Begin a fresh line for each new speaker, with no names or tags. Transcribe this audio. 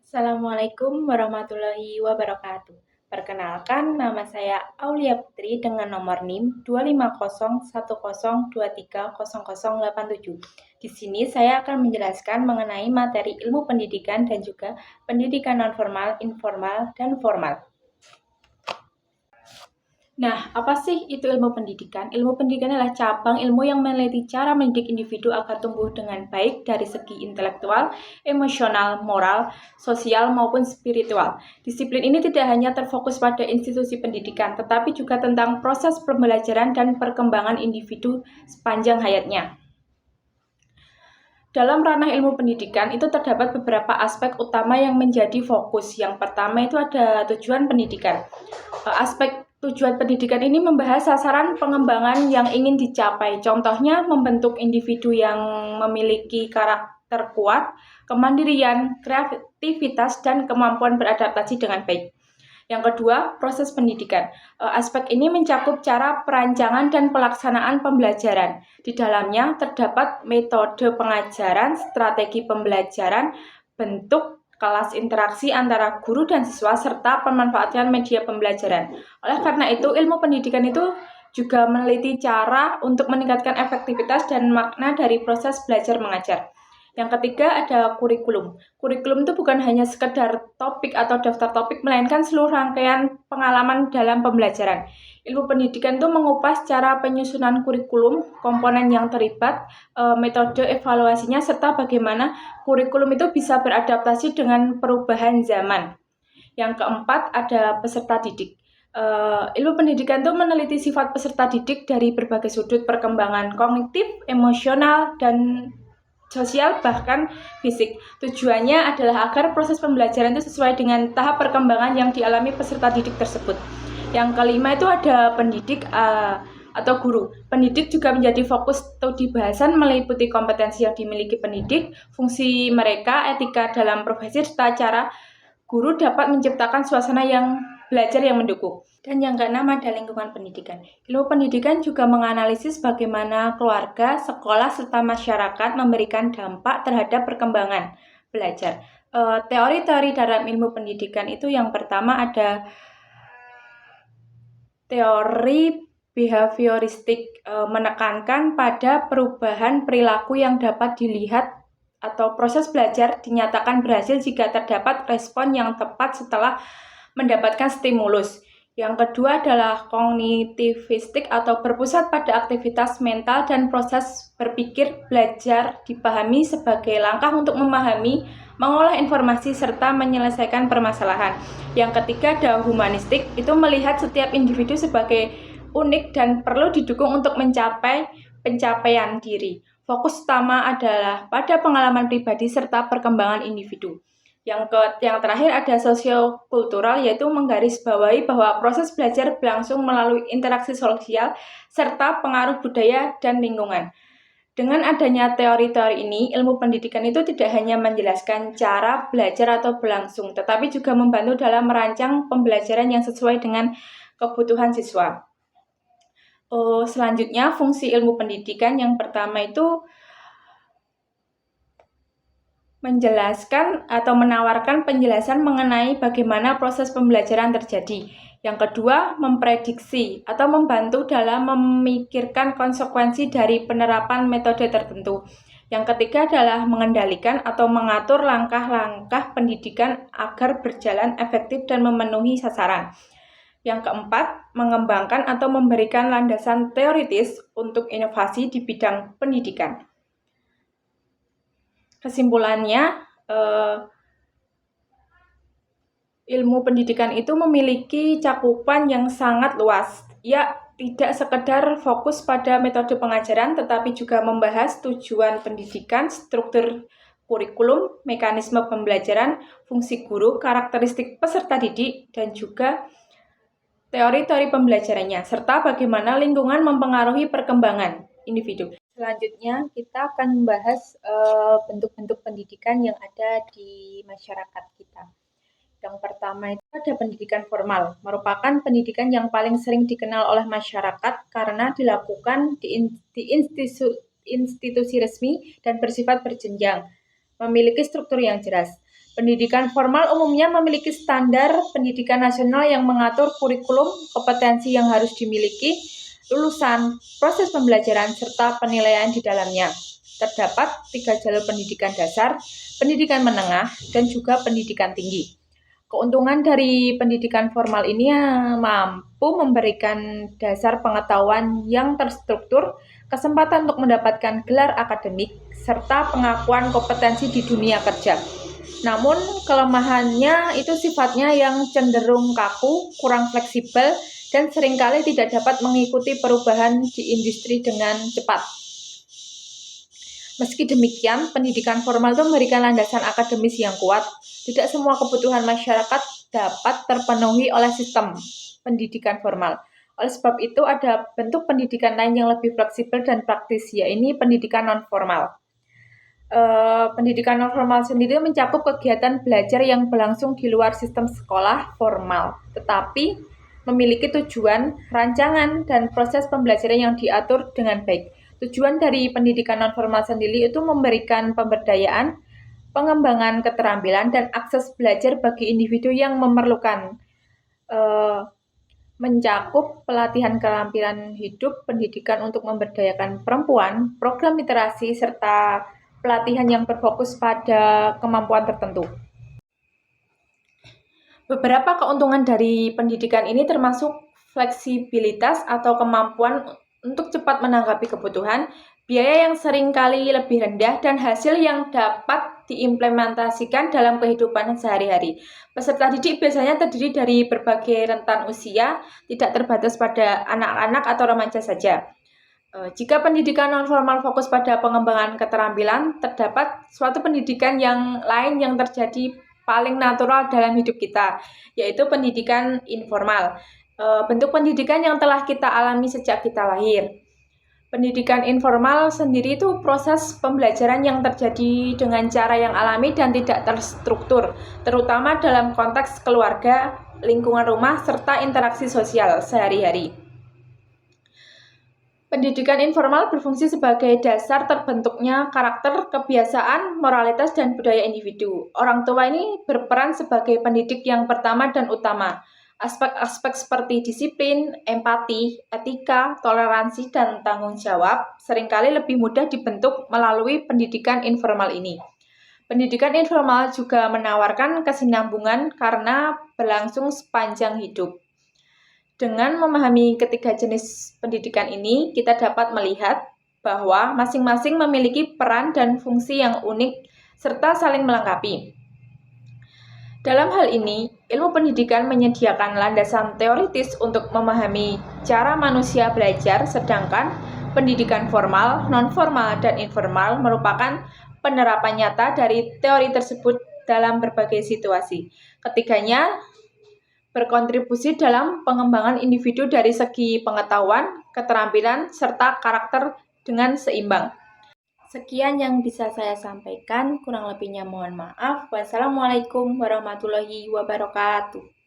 Assalamualaikum warahmatullahi wabarakatuh. Perkenalkan, nama saya Aulia Putri dengan nomor NIM 25010230087. Di sini saya akan menjelaskan mengenai materi ilmu pendidikan dan juga pendidikan non-formal, informal, dan formal. Nah, apa sih itu ilmu pendidikan? Ilmu pendidikan adalah cabang ilmu yang meneliti cara mendidik individu agar tumbuh dengan baik dari segi intelektual, emosional, moral, sosial, maupun spiritual. Disiplin ini tidak hanya terfokus pada institusi pendidikan, tetapi juga tentang proses pembelajaran dan perkembangan individu sepanjang hayatnya. Dalam ranah ilmu pendidikan itu terdapat beberapa aspek utama yang menjadi fokus. Yang pertama itu ada tujuan pendidikan. Aspek tujuan pendidikan ini membahas sasaran pengembangan yang ingin dicapai. Contohnya membentuk individu yang memiliki karakter kuat, kemandirian, kreativitas, dan kemampuan beradaptasi dengan baik. Yang kedua, proses pendidikan. Aspek ini mencakup cara perancangan dan pelaksanaan pembelajaran. Di dalamnya terdapat metode pengajaran, strategi pembelajaran, bentuk kelas interaksi antara guru dan siswa, serta pemanfaatan media pembelajaran. Oleh karena itu, ilmu pendidikan itu juga meneliti cara untuk meningkatkan efektivitas dan makna dari proses belajar mengajar. Yang ketiga ada kurikulum. Kurikulum itu bukan hanya sekedar topik atau daftar topik, melainkan seluruh rangkaian pengalaman dalam pembelajaran. Ilmu pendidikan itu mengupas cara penyusunan kurikulum, komponen yang terlibat, metode evaluasinya, serta bagaimana kurikulum itu bisa beradaptasi dengan perubahan zaman. Yang keempat ada peserta didik. Ilmu pendidikan itu meneliti sifat peserta didik dari berbagai sudut perkembangan kognitif, emosional, dan sosial bahkan fisik. Tujuannya adalah agar proses pembelajaran itu sesuai dengan tahap perkembangan yang dialami peserta didik tersebut. Yang kelima itu ada pendidik atau guru. Pendidik juga menjadi fokus studi bahasan meliputi kompetensi yang dimiliki pendidik, fungsi mereka, etika dalam profesi, serta cara guru dapat menciptakan suasana yang belajar yang mendukung. Dan yang keenam ada lingkungan pendidikan. Ilmu pendidikan juga menganalisis bagaimana keluarga, sekolah, serta masyarakat memberikan dampak terhadap perkembangan belajar. Teori-teori dalam ilmu pendidikan itu yang pertama ada teori behavioristik, menekankan pada perubahan perilaku yang dapat dilihat atau proses belajar dinyatakan berhasil jika terdapat respon yang tepat setelah mendapatkan stimulus. Yang kedua adalah kognitivistik atau berpusat pada aktivitas mental dan proses berpikir. Belajar dipahami sebagai langkah untuk memahami, mengolah informasi, serta menyelesaikan permasalahan. Yang ketiga ada humanistik, itu melihat setiap individu sebagai unik dan perlu didukung untuk mencapai pencapaian diri. Fokus utama adalah pada pengalaman pribadi serta perkembangan individu. Yang terakhir ada sosiokultural, yaitu menggarisbawahi bahwa proses belajar berlangsung melalui interaksi sosial serta pengaruh budaya dan lingkungan. Dengan adanya teori-teori ini, ilmu pendidikan itu tidak hanya menjelaskan cara belajar atau berlangsung, tetapi juga membantu dalam merancang pembelajaran yang sesuai dengan kebutuhan siswa. Selanjutnya, fungsi ilmu pendidikan yang pertama itu menjelaskan atau menawarkan penjelasan mengenai bagaimana proses pembelajaran terjadi. Yang kedua, memprediksi atau membantu dalam memikirkan konsekuensi dari penerapan metode tertentu. Yang ketiga adalah mengendalikan atau mengatur langkah-langkah pendidikan agar berjalan efektif dan memenuhi sasaran. Yang keempat, mengembangkan atau memberikan landasan teoritis untuk inovasi di bidang pendidikan. Kesimpulannya, ilmu pendidikan itu memiliki cakupan yang sangat luas. Ya, tidak sekedar fokus pada metode pengajaran, tetapi juga membahas tujuan pendidikan, struktur kurikulum, mekanisme pembelajaran, fungsi guru, karakteristik peserta didik, dan juga teori-teori pembelajarannya, serta bagaimana lingkungan mempengaruhi perkembangan individu. Selanjutnya, kita akan membahas bentuk-bentuk pendidikan yang ada di masyarakat kita. Yang pertama itu ada pendidikan formal, merupakan pendidikan yang paling sering dikenal oleh masyarakat karena dilakukan di institusi resmi dan bersifat berjenjang, memiliki struktur yang jelas. Pendidikan formal umumnya memiliki standar pendidikan nasional yang mengatur kurikulum, kompetensi yang harus dimiliki lulusan, proses pembelajaran, serta penilaian di dalamnya. Terdapat 3 jalur pendidikan dasar, pendidikan menengah, dan juga pendidikan tinggi. Keuntungan dari pendidikan formal ini mampu memberikan dasar pengetahuan yang terstruktur, kesempatan untuk mendapatkan gelar akademik, serta pengakuan kompetensi di dunia kerja. Namun, kelemahannya itu sifatnya yang cenderung kaku, kurang fleksibel, dan seringkali tidak dapat mengikuti perubahan di industri dengan cepat. Meski demikian, pendidikan formal itu memberikan landasan akademis yang kuat. Tidak semua kebutuhan masyarakat dapat terpenuhi oleh sistem pendidikan formal. Oleh sebab itu, ada bentuk pendidikan lain yang lebih fleksibel dan praktis, yaitu pendidikan non-formal. Pendidikan non-formal sendiri mencakup kegiatan belajar yang berlangsung di luar sistem sekolah formal, tetapi memiliki tujuan, rancangan, dan proses pembelajaran yang diatur dengan baik. Tujuan dari pendidikan non-formal sendiri itu memberikan pemberdayaan, pengembangan keterampilan, dan akses belajar bagi individu yang memerlukan, mencakup pelatihan keterampilan hidup, pendidikan untuk memberdayakan perempuan, program literasi, serta pelatihan yang berfokus pada kemampuan tertentu. Beberapa keuntungan dari pendidikan ini termasuk fleksibilitas atau kemampuan untuk cepat menanggapi kebutuhan, biaya yang seringkali lebih rendah, dan hasil yang dapat diimplementasikan dalam kehidupan sehari-hari. Peserta didik biasanya terdiri dari berbagai rentan usia, tidak terbatas pada anak-anak atau remaja saja. Jika pendidikan non-formal fokus pada pengembangan keterampilan, terdapat suatu pendidikan yang lain yang terjadi paling natural dalam hidup kita, yaitu pendidikan informal. Bentuk pendidikan yang telah kita alami sejak kita lahir. Pendidikan informal sendiri itu proses pembelajaran yang terjadi dengan cara yang alami dan tidak terstruktur, terutama dalam konteks keluarga, lingkungan rumah, serta interaksi sosial sehari-hari. Pendidikan informal berfungsi sebagai dasar terbentuknya karakter, kebiasaan, moralitas, dan budaya individu. Orang tua ini berperan sebagai pendidik yang pertama dan utama. Aspek-aspek seperti disiplin, empati, etika, toleransi, dan tanggung jawab seringkali lebih mudah dibentuk melalui pendidikan informal ini. Pendidikan informal juga menawarkan kesinambungan karena berlangsung sepanjang hidup. Dengan memahami ketiga jenis pendidikan ini, kita dapat melihat bahwa masing-masing memiliki peran dan fungsi yang unik serta saling melengkapi. Dalam hal ini, ilmu pendidikan menyediakan landasan teoritis untuk memahami cara manusia belajar, sedangkan pendidikan formal, non-formal, dan informal merupakan penerapan nyata dari teori tersebut dalam berbagai situasi. Ketiganya berkontribusi dalam pengembangan individu dari segi pengetahuan, keterampilan, serta karakter dengan seimbang. Sekian yang bisa saya sampaikan, kurang lebihnya mohon maaf. Wassalamualaikum warahmatullahi wabarakatuh.